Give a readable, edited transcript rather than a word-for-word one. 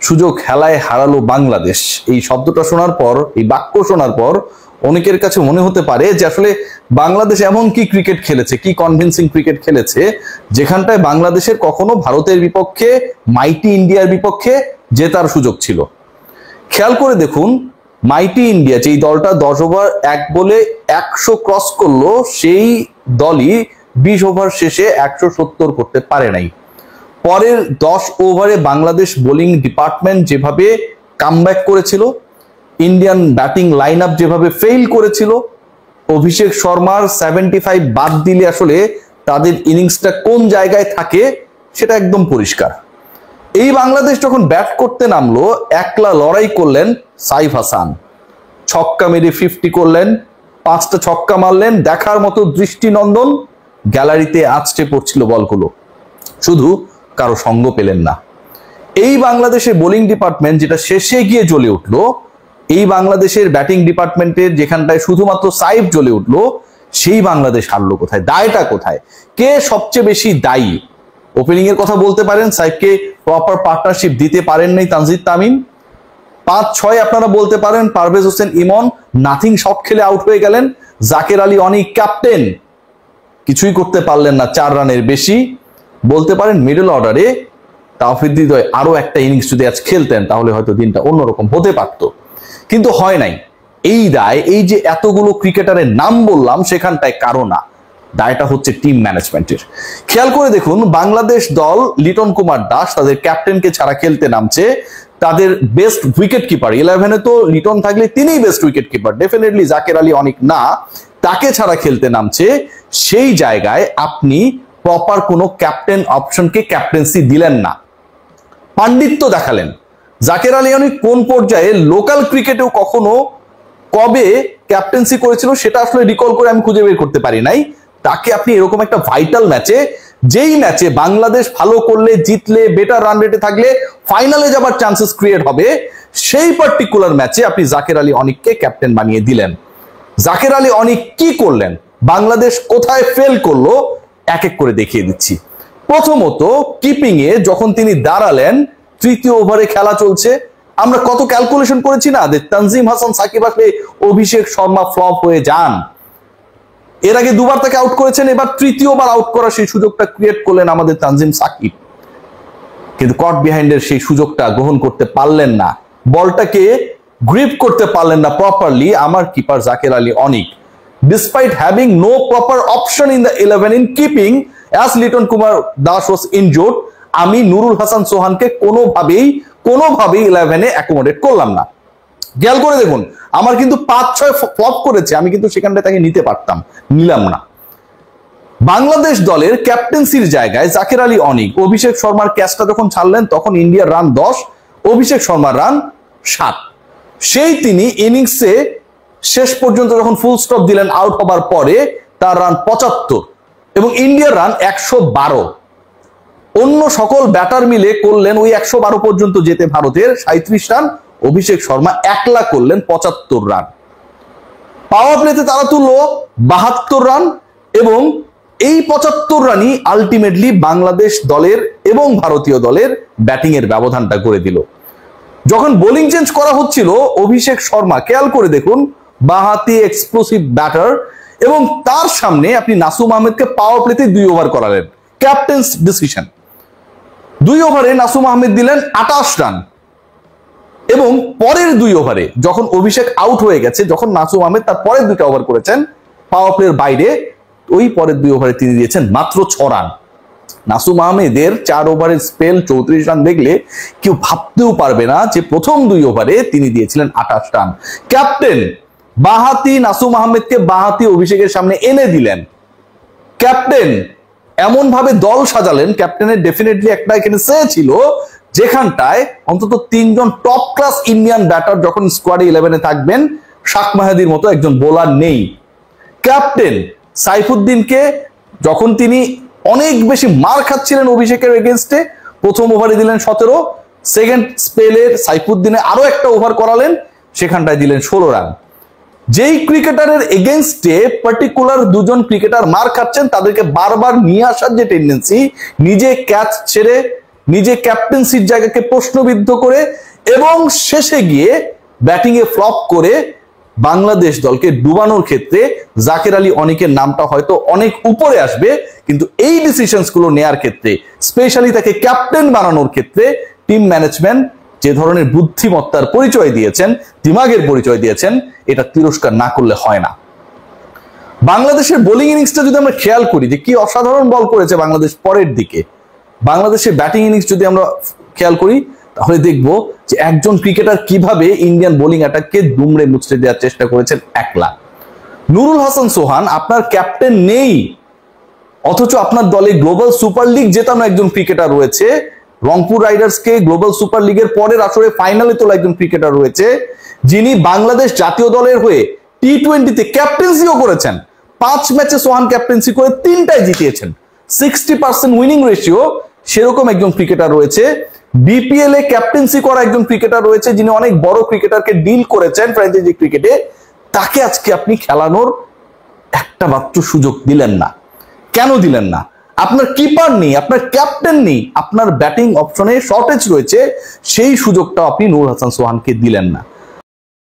সুযোগ হেলায় হারালো বাংলাদেশ, এই শব্দটা শোনার পর, এই বাক্য শোনার পর অনেকের কাছে মনে হতে পারে যে আসলে বাংলাদেশ এমন কি ক্রিকেট খেলেছে, কি কনভিন্সিং ক্রিকেট খেলেছে যেখানটায় বাংলাদেশের কখনো ভারতের বিপক্ষে, মাইটি ইন্ডিয়ার বিপক্ষে জেতার সুযোগ ছিল। খেয়াল করে দেখুন, মাইটি ইন্ডিয়া যেই দলটা 10 ওভার 1 বলে 100 ক্রস করলো, সেই দলই 20 ওভার শেষে 170 করতে পারে নাই। পরের 10 ওভারে বাংলাদেশ বোলিং ডিপার্টমেন্ট যেভাবে কামব্যাক করেছিল, ইন্ডিয়ান ব্যাটিং লাইন আপ যেভাবে ফেইল করেছিল, অভিষেক শর্মার 75 বাদ দিলে আসলে তাদের ইনিংসটা কোন জায়গায় থাকে সেটা একদম পরিষ্কার। এই বাংলাদেশ যখন ব্যাট করতে নামলো, একলা লড়াই করলেন সাইফ হাসান, ছক্কা মেরে 50 করলেন, 5টা ছক্কা মারলেন, দেখার মতো দৃষ্টিনন্দন, গ্যালারিতে আছড়ে পড়ছিল বলগুলো, শুধু কারো সঙ্গ পেলেন না। এই বাংলাদেশের বোলিং ডিপার্টমেন্ট যেটা শেষে গিয়ে জ্বলে উঠলো, এই বাংলাদেশের ব্যাটিং ডিপার্টমেন্টের যেখানটায় শুধুমাত্র সাইফ জ্বলে উঠলো, সেই বাংলাদেশ হারলো কোথায়? দায়টা কোথায়? কে সবচেয়ে বেশি দায়ী? ওপেনিং এর কথা বলতে পারেন, সাইফকে প্রপার পার্টনারশিপ দিতে পারেন নাই তানজিদ তামিম। 5-6 আপনারা বলতে পারেন পারভেজ হোসেন ইমন নাথিং শট খেলে আউট হয়ে গেলেন। জাকের আলী অনিক ক্যাপ্টেন কিছুই করতে পারলেন না, 4 রানের বেশি। বলতে পারেন মিডল অর্ডারে তাওফিক হৃদয় আরো একটা ইনিংস যদি আজ খেলতেন তাহলে হয়তো দিনটা অন্যরকম হতে পারত, কিন্তু হয় নাই। এই দায়, এই যে এতগুলো ক্রিকেটারের নাম বললাম, সেখানটায় কারো না, দায়টা হচ্ছে টিম ম্যানেজমেন্টের। খেয়াল করে দেখুন, বাংলাদেশ দল লিটন কুমার দাস তাদের ক্যাপ্টেনকে ছাড়া খেলতে নামছে। তাদের বেস্ট উইকেট কিপার, 11-এ তো লিটন থাকলে তিনিই best wicket keeper, definitely Jaker Ali অনেক না, তাকে ছাড়া খেলতে নামছে। সেই জায়গায় আপনি প্রপার কোনো ক্যাপ্টেন অপশনকে ক্যাপ্টেন্সি দিলেন না, পাণ্ডিত্য দেখালেন। জাকের আলী অনেক কোন পর্যায়ে লোকাল ক্রিকেটেও কখনো কবে ক্যাপ্টেন্সি করেছিল সেটা আসলে রিকল করে আমি খুঁজে বের করতে পারি নাই। তাকে আপনি এরকম একটা ভাইটাল ম্যাচে, যেই ম্যাচে বাংলাদেশ ভালো করলে, জিতলে, বেটার রান রেটে থাকলে ফাইনালে যাবার চান্সেস ক্রিয়েট হবে, সেই পার্টিকুলার ম্যাচে আপনি জাকের আলী অনিককে ক্যাপ্টেন বানিয়ে দিলেন। জাকের আলী অনিক কি করলেন, বাংলাদেশ কোথায় ফেল করলো, এক এক করে দেখিয়ে দিচ্ছি। প্রথমত, কিপিং এ যখন তিনি দাঁড়ালেন, 3য় ওভারে খেলা চলছে, আমরা কত ক্যালকুলেশন করেছি না, তানজিম হাসান, সাকিব আসলে, অভিষেক শর্মা ফ্লপ হয়ে যান। এর আগে 2বার তাকে আউট করেছেন, এবার 3য়বার আউট করার সেই সুযোগটা ক্রিয়েট করলেন আমাদের তানজিম সাকিব, কিন্তু কট বিহাইন্ডের সেই সুযোগটা গ্রহণ করতে পারলেন না, বলটাকে গ্রিপ করতে পারলেন না প্রপারলি আমার keeper Zaker Ali Anik. Despite having no proper option in the 11 in keeping, as Liton Kumar Das was injured, আমি নুরুল হাসান সোহানকে কোনোভাবেই 11-এ অ্যাকোমোডেট করলাম না। খেয়াল করে দেখুন, আমার কিন্তু 5-6 ফ্লপ করেছে, আমি কিন্তু সেখানটায় তাকে নিতে পারতাম, নিলাম না। বাংলাদেশ দলের ক্যাপ্টেন্সির জায়গায় জাকের আলী অনিক, অভিষেক শর্মার ক্যাচটা যখন ছাড়লেন তখন ইন্ডিয়ার রান 10, অভিষেক শর্মার রান 7। সেই তিনি ইনিংসে শেষ পর্যন্ত যখন ফুল স্টপ দিলেন আউট হবার পরে, তার রান 75 এবং ইন্ডিয়ার রান 112। অন্য সকল ব্যাটার মিলে করলেন ওই 112 পর্যন্ত যেতে ভারতের 37 রান, অভিষেক শর্মা একলা করলেন 75 রান। পাওয়ার প্লেতে তারা তুলল 72 রান এবং এই 75 রানই আলটিমেটলি বাংলাদেশ দলের এবং ভারতীয় দলের ব্যাটিং এর ব্যবধানটা করে দিল। যখন বোলিং চেঞ্জ করা হচ্ছিল, অভিষেক শর্মা, খেয়াল করে দেখুন, বাঁহাতি এক্সপ্লোসিভ ব্যাটার, এবং তার সামনে আপনি নাসুম আহমেদকে পাওয়ার প্লেতে 2 ওভার করালেন, ক্যাপ্টেন্স ডিসিশন। 2 ওভারে নাসুম আহমেদ দিলেন 28 রান এবং পরের 2 ওভারে যখন অভিষেক আউট হয়ে গেছে, যখন নাসুম আহমেদ তার পরের 2টা ওভার করেছেন পাওয়ার প্লের বাইরে, ওই পরের 2 ওভারে তিনি দিয়েছেন মাত্র 6 রান। নাসুম আহমেদের 4 ওভারের স্পেল 34 রান দেখলে কেউ ভাবতেও পারবে না যে প্রথম 2 ওভারে তিনি দিয়েছিলেন 28 রান। ক্যাপ্টেন বাঁহাতি নাসুম আহমেদকে বাঁহাতি অভিষেকের সামনে এনে দিলেন। ক্যাপ্টেন এমন ভাবে দল সাজালেন, ক্যাপ্টেনের ডেফিনেটলি একটা এখানে সে ছিল যেখানটায় অন্তত 3 জন টপ ক্লাস ইন্ডিয়ান ব্যাটার যখন স্কোয়াডে 11-এ থাকবেন, শাক মাহাদির মতো একজন বোলার নেই। ক্যাপ্টেন সাইফুদ্দিনকে যখন তিনি অনেক বেশি মার খাচ্ছিলেন অভিষেকের এগেইনস্টে, প্রথম ওভারে দিলেন 17, সেকেন্ড স্পেলের সাইফুদ্দিনে আরো একটা ওভার করালেন, সেখানটায় দিলেন 16 রান। যেই ক্রিকেটারের এগেইনস্টে পার্টিকুলার 2 জন ক্রিকেটার মার খাচ্ছেন, তাদেরকে বারবার নিয়ে আসার যে টেন্ডেন্সি, নিজে ক্যাচ ছেড়ে নিজে ক্যাপ্টেন্সির জায়গাকে প্রশ্নবিদ্ধ করে এবং শেষে গিয়ে ব্যাটিং এ ফ্লপ করে বাংলাদেশ দলকে ডুবানোর ক্ষেত্রে জাকের আলী অনিকের নামটা হয়তো অনেক উপরে আসবে, কিন্তু এই ডিসিশনস গুলো নেয়ার ক্ষেত্রে, স্পেশালি তাকে ক্যাপ্টেন বানানোর ক্ষেত্রে টিম ম্যানেজমেন্ট যে ধরনের বুদ্ধিমত্তার পরিচয় দিয়েছেন, দিমাগের পরিচয় দিয়েছেন, এটা তিরস্কার না করলে হয় না। বাংলাদেশের বোলিং ইনিংসটা যদি আমরা খেয়াল করি যে কি অসাধারণ বল করেছে বাংলাদেশ পরের দিকে, বাংলাদেশের ব্যাটিং ইনিংস যদি আমরা খেয়াল করি তাহলে দেখবো যে একজন ক্রিকেটার কিভাবে ইন্ডিয়ান বোলিং অ্যাটাককে দুমড়ে মুচড়ে দেওয়ার চেষ্টা করেছেন একলা। নুরুল হাসান সোহান আপনার ক্যাপ্টেন নেই, অথচ আপনার দলে গ্লোবাল সুপার লিগ জেতানো একজন ক্রিকেটার রয়েছে, রংপুর রাইডার্সকে গ্লোবাল সুপার লিগের পরের আসরে ফাইনালে তোলা একজন ক্রিকেটার রয়েছে, যিনি বাংলাদেশ জাতীয় দলের হয়ে টি-20তে ক্যাপ্টেন্সিও করেছেন। 5 ম্যাচে সোহান ক্যাপ্টেন্সি করে 3টায় জিতিয়েছেন, 60% উইনিং রেশিও, সেরকম একজন ক্রিকেটার রয়েছে। বিপিএল এ ক্যাপ্টেন্সি করা একজন ক্রিকেটার রয়েছে, যিনি অনেক বড় ক্রিকেটারকে ডিল করেছেন ফ্র্যাঞ্চাইজি ক্রিকেটে, তাকে আজকে আপনি খেলানোর একটা মাত্র সুযোগ দিলেন না। কেন দিলেন না? আপনার কিপার নেই, আপনার ক্যাপ্টেন নেই, আপনার ব্যাটিং অপশনে শর্টেজ রয়েছে, সেই সুযোগটা আপনি নুরুল হাসান সোহানকে দিলেন না।